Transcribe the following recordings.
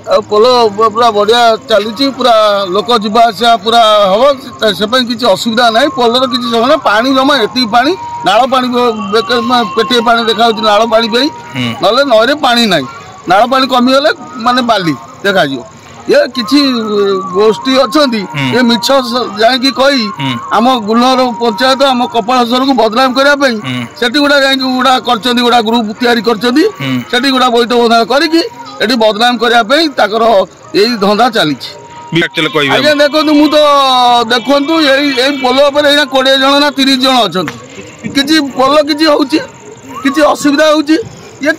पोल पूरा बढ़िया चली पूरा लोक जावासा पूरा हम से किसी असुविधा ना पोलर किसी समय पा जमा एति पा नाल पा पेटे पा देखा नाल पा ना नई पा ना नाल पा कमीगले माने बाली देखा ये किसी गोष्ठी अच्छा ये मिछ जाकि कही आम गुलर पंचायत आम कपालेश्वर को बदनाम करने गुड़ा गुड़ा कर ग्रुप तैयारी कर गुड़ा बैठ बंधा करके बदनाम करने यही धंदा चली आज्ञा देखो मु तो देखु यही पोल 20 जन ना 30 जन अच्छा कि पोल किसी असुविधा हो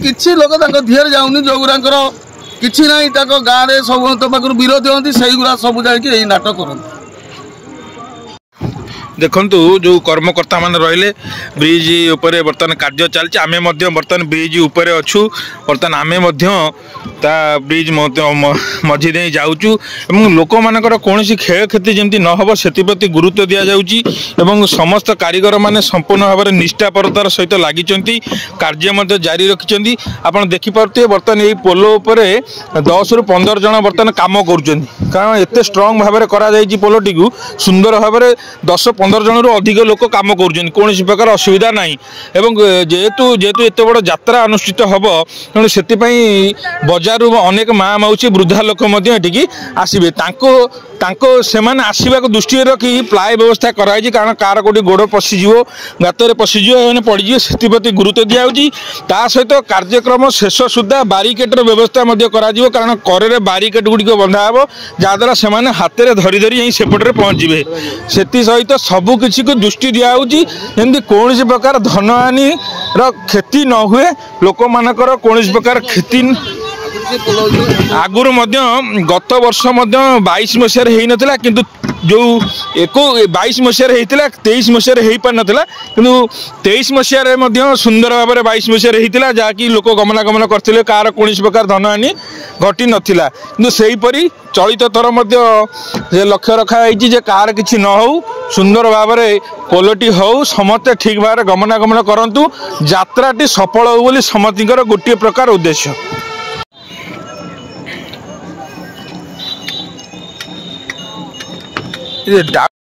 किसी लोक धीरे जाऊनी जो गुरा किसी ना गाँव में सब पाखर विरोधी होती से सब जाकि नाटक करते देखंतु जो कर्मकर्ता मान रहिले ब्रिज ऊपर बर्तमान कार्य चलछि आमे मध्य बर्तमान ब्रिज ऊपर अछु बर्तमान आमे मध्य ता ब्रिज मझी दे जाउछु एवं लोक मानकर कोनोसी क्षय क्षति जेमति न होबो सेति प्रति गुरुत्व दिया जाउछि एवं समस्त कारीगर माने संपूर्ण भाव में निष्ठापरतार सहित लागिचंती कार्य मध्य जारी रखिचंती आपण देखि परते बर्तमान एई पोलो ऊपर 10 रु 15 जन बर्तमान काम करूचंती कारण एते स्ट्रांग भाव में करा जाइछि पोलोटी को सुंदर भाव में 10-15 जन रु अधिक लोक काम करुछन कोनोसी प्रकार असुविधा नाही एवं जेहेतु एत बड़ यात्रा अनुष्ठित हब तेणु से बजार अनेक माँ मौसी वृद्धा लोक आसबे सेमाने आसवा को दृष्टि रखी प्लाय व्यवस्था कराई कारण कार कोटी गोड़ पशिज गातर पशिज पड़े से प्रति गुरुत्व दिखाई ता सहित कार्यक्रम शेष सुधा बारिकेड्र व्यवस्था कारण करे बारिकेड गुड़िक बंधा हे जहाद्वारा से हाथ में धरी धरी सेपटे पहुँचे से सहित सबू किसी को दृष्टि दिखाई जमी कौन प्रकार धनहानि क्षति न हुए लोक मानकर कौन प्रकार क्षति आगुरी गत वर्ष 22 मसीह होता कि जो 22 मसीह होता 23 मसीह हो पार नाला कि 23 मसीह सुंदर भाव में 22 मसीह होता जहाँकि लोक गमनागमन करते कार कौन प्रकार धनहानि घटी नाला कि सेहीपरि चलित थर लक्ष्य रखाई कार किसी न हो सुंदर भाव में पोलोटी हो समस्ते ठीक भाव में गमनागमन करूँ यात्राटी सफल हो बोली समस्तर गोटे प्रकार उद्देश्य।